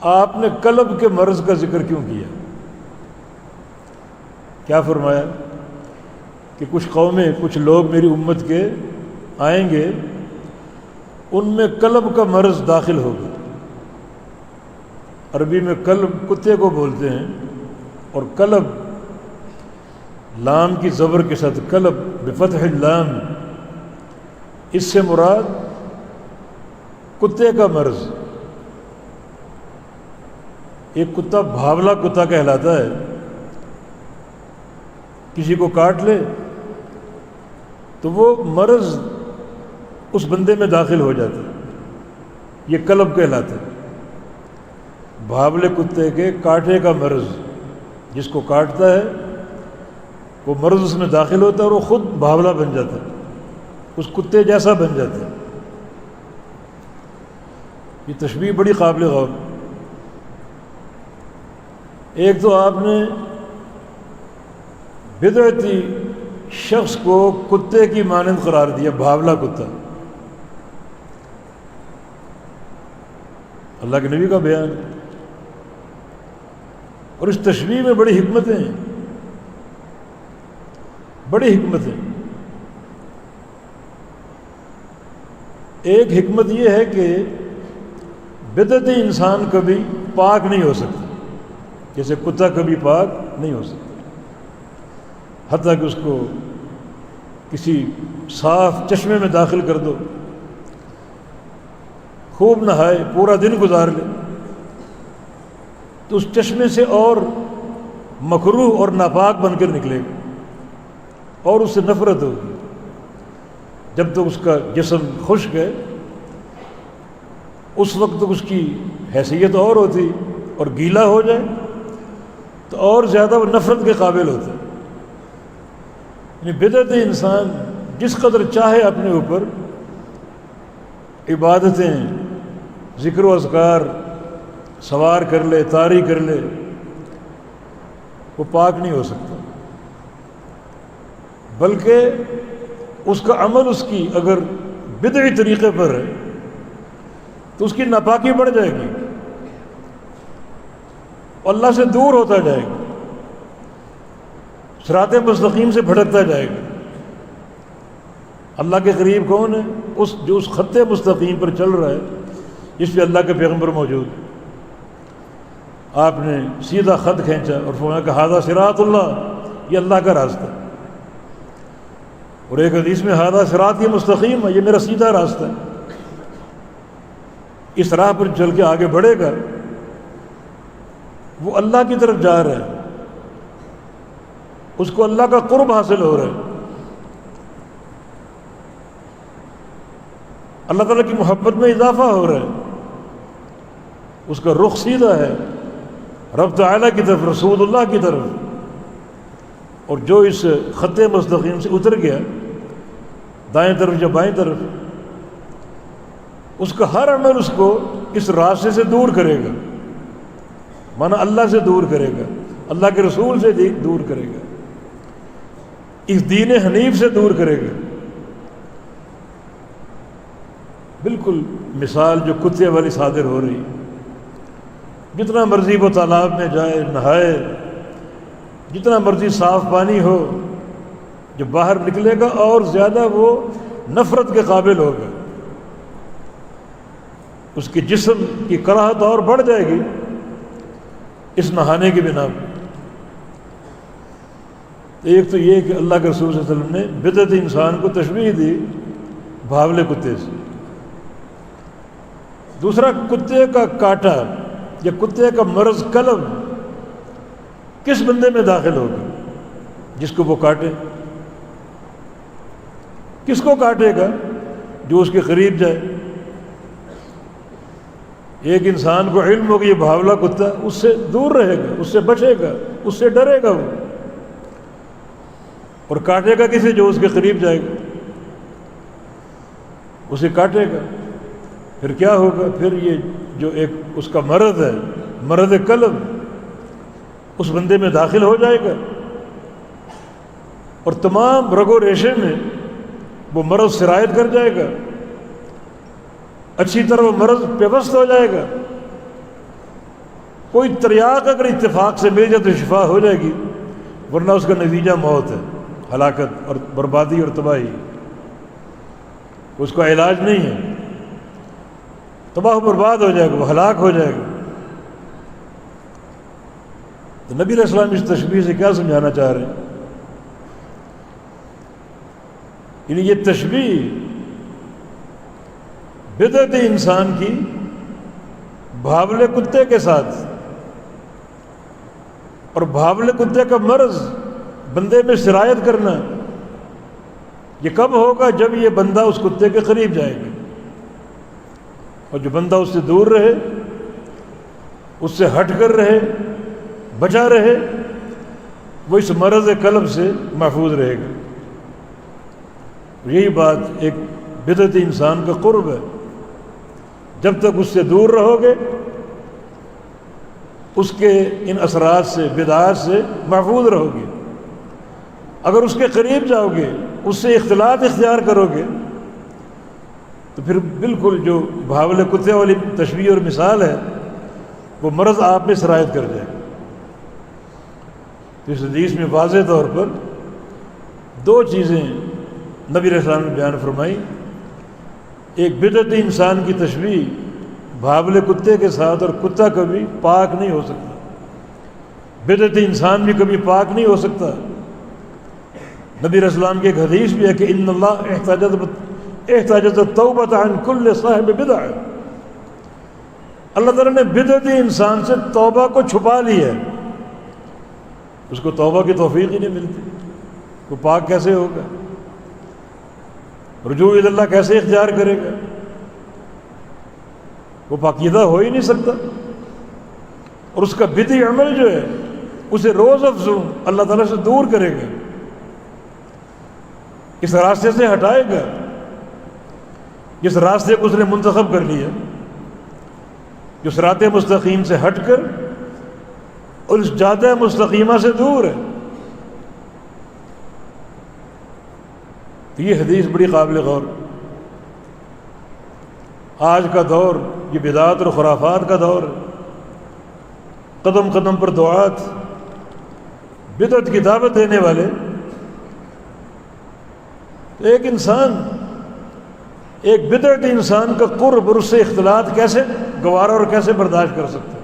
آپ نے قلب کے مرض کا ذکر کیوں کیا؟ کیا فرمایا کہ کچھ قومیں، کچھ لوگ میری امت کے آئیں گے، ان میں قلب کا مرض داخل ہوگا۔ عربی میں قلب کتے کو بولتے ہیں، اور قلب لام کی زبر کے ساتھ قلب بفتح اللام، اس سے مراد کتے کا مرض۔ ایک کتا بھاولا کتا کہلاتا ہے، کسی کو کاٹ لے تو وہ مرض اس بندے میں داخل ہو جاتا ہے، یہ قلب کہلاتا ہے۔ بھاولے کتے کے کاٹے کا مرض، جس کو کاٹتا ہے وہ مرض اس میں داخل ہوتا ہے اور وہ خود بھاولا بن جاتا ہے، اس کتے جیسا بن جاتا ہے۔ یہ تشبیہ بڑی قابل غور۔ ایک تو آپ نے بدعتی شخص کو کتے کی مانند قرار دیا، بھاولا کتا۔ اللہ کے نبی کا بیان ہے، اور اس تشبیہ میں بڑی حکمتیں ہیں، بڑی حکمتیں۔ ایک حکمت یہ ہے کہ بدعتی انسان کبھی پاک نہیں ہو سکتا، جیسے کتا کبھی پاک نہیں ہو سکتا، حتیٰ کہ اس کو کسی صاف چشمے میں داخل کر دو، خوب نہائے، پورا دن گزار لے، تو اس چشمے سے اور مکروہ اور ناپاک بن کر نکلے گا، اور اس سے نفرت ہوگی۔ جب تک اس کا جسم خشک ہے، اس وقت تک اس کی حیثیت اور ہوتی، اور گیلا ہو جائے تو اور زیادہ وہ نفرت کے قابل ہوتا ہے۔ یعنی بدعتی انسان جس قدر چاہے اپنے اوپر عبادتیں، ذکر و اذکار سوار کر لے، طاری کر لے، وہ پاک نہیں ہو سکتا، بلکہ اس کا عمل، اس کی اگر بدعی طریقے پر ہے تو اس کی ناپاکی بڑھ جائے گی، اللہ سے دور ہوتا جائے گا، صراط مستقیم سے بھٹکتا جائے گا۔ اللہ کے قریب کون ہے؟ جو اس خط مستقیم پر چل رہا ہے، جس پہ اللہ کے پیغمبر موجود ہے۔ آپ نے سیدھا خط کھینچا اور فرمایا کہ ھذا صراط اللہ، یہ اللہ کا راستہ ہے، اور ایک حدیث میں ھذا صراطی مستقیم ہے، یہ میرا سیدھا راستہ ہے۔ اس راہ پر چل کے آگے بڑھے گا، وہ اللہ کی طرف جا رہا ہے، اس کو اللہ کا قرب حاصل ہو رہا ہے، اللہ تعالیٰ کی محبت میں اضافہ ہو رہا ہے، اس کا رخ سیدھا ہے رب تعالیٰ کی طرف، رسول اللہ کی طرف۔ اور جو اس خط مستقیم سے اتر گیا دائیں طرف یا بائیں طرف، اس کا ہر عمل اس کو اس راستے سے دور کرے گا، مانا اللہ سے دور کرے گا، اللہ کے رسول سے دور کرے گا، اس دین حنیف سے دور کرے گا۔ بالکل مثال جو کتے والی صادر ہو رہی، جتنا مرضی وہ تالاب میں جائے، نہائے، جتنا مرضی صاف پانی ہو، جو باہر نکلے گا اور زیادہ وہ نفرت کے قابل ہوگا، اس کے جسم کی کراہت اور بڑھ جائے گی اس نہانے کی بنا پر۔ ایک تو یہ کہ اللہ کے رسول صلی اللہ علیہ وسلم نے بدعتی انسان کو تشبیہ دی بھاولے کتے سے۔ دوسرا، کتے کا کاٹا یا کتے کا مرض قلب کس بندے میں داخل ہوگا جس کو وہ کاٹے؟ کس کو کاٹے گا؟ جو اس کے قریب جائے۔ ایک انسان کو علم ہوگا یہ بھاولا کتا، اس سے دور رہے گا، اس سے بچے گا، اس سے ڈرے گا وہ، اور کاٹے گا کسے؟ جو اس کے قریب جائے گا، اسے کاٹے گا۔ پھر کیا ہوگا؟ پھر یہ جو ایک اس کا مرض ہے، مرض قلب، اس بندے میں داخل ہو جائے گا، اور تمام رگ و ریشے میں وہ مرض سرایت کر جائے گا، اچھی طرح وہ مرض پیوست ہو جائے گا، کوئی تریاق اگر اتفاق سے مل جائے تو شفا ہو جائے گی، ورنہ اس کا نتیجہ موت ہے، ہلاکت اور بربادی اور تباہی، اس کا علاج نہیں ہے، تباہ و برباد ہو جائے گا، وہ ہلاک ہو جائے گا۔ تو نبی علیہ السلام اس تشبیہ سے کیا سمجھانا چاہ رہے ہیں؟ یعنی یہ تشبیہ بدعت انسان کی بھاولے کتے کے ساتھ، اور بھاولے کتے کا مرض بندے میں سرایت کرنا، یہ کب ہوگا؟ جب یہ بندہ اس کتے کے قریب جائے گا، اور جو بندہ اس سے دور رہے، اس سے ہٹ کر رہے، بچا رہے، وہ اس مرض قلب سے محفوظ رہے گا۔ یہی بات ایک بدعت انسان کا قرب ہے، جب تک اس سے دور رہو گے اس کے ان اثرات سے، بدعات سے محفوظ رہو گے۔ اگر اس کے قریب جاؤ گے، اس سے اختلاط اختیار کرو گے، تو پھر بالکل جو بھاولے کتے والی تشبیہ اور مثال ہے وہ مرض آپ میں سرایت کر جائے گا۔ تو اس حدیث میں واضح طور پر دو چیزیں نبی علیہ السلام نے بیان فرمائی، ایک بدعت انسان کی تشبیہ بھاولے کتے کے ساتھ، اور کتا کبھی پاک نہیں ہو سکتا، بدعت انسان بھی کبھی پاک نہیں ہو سکتا۔ نبی علیہ السلام کی ایک حدیث بھی ہے کہ ان اللہ احتجت التوبۃ عن کل صاحب بدع، اللہ تعالیٰ نے بدعتی انسان سے توبہ کو چھپا لی ہے، اس کو توبہ کی توفیق ہی نہیں ملتی، وہ پاک کیسے ہوگا؟ رجوع الی اللہ کیسے اختیار کرے گا؟ وہ پاکیزہ ہو ہی نہیں سکتا۔ اور اس کا بدعی عمل جو ہے اسے روز افزوں اللہ تعالیٰ سے دور کرے گا، اس راستے سے ہٹائے گا جس راستے کو اس نے منتخب کر لیا، جو صراط مستقیم سے ہٹ کر اور اس جادہ مستقیمہ سے دور ہے۔ یہ حدیث بڑی قابل غور۔ آج کا دور یہ بدعات اور خرافات کا دور ہے، قدم قدم پر دعات، بدعت کی دعوت دینے والے۔ تو ایک انسان، ایک بدعت انسان کا قرب اور اس سے اختلاط کیسے گوارا اور کیسے برداشت کر سکتا ہے؟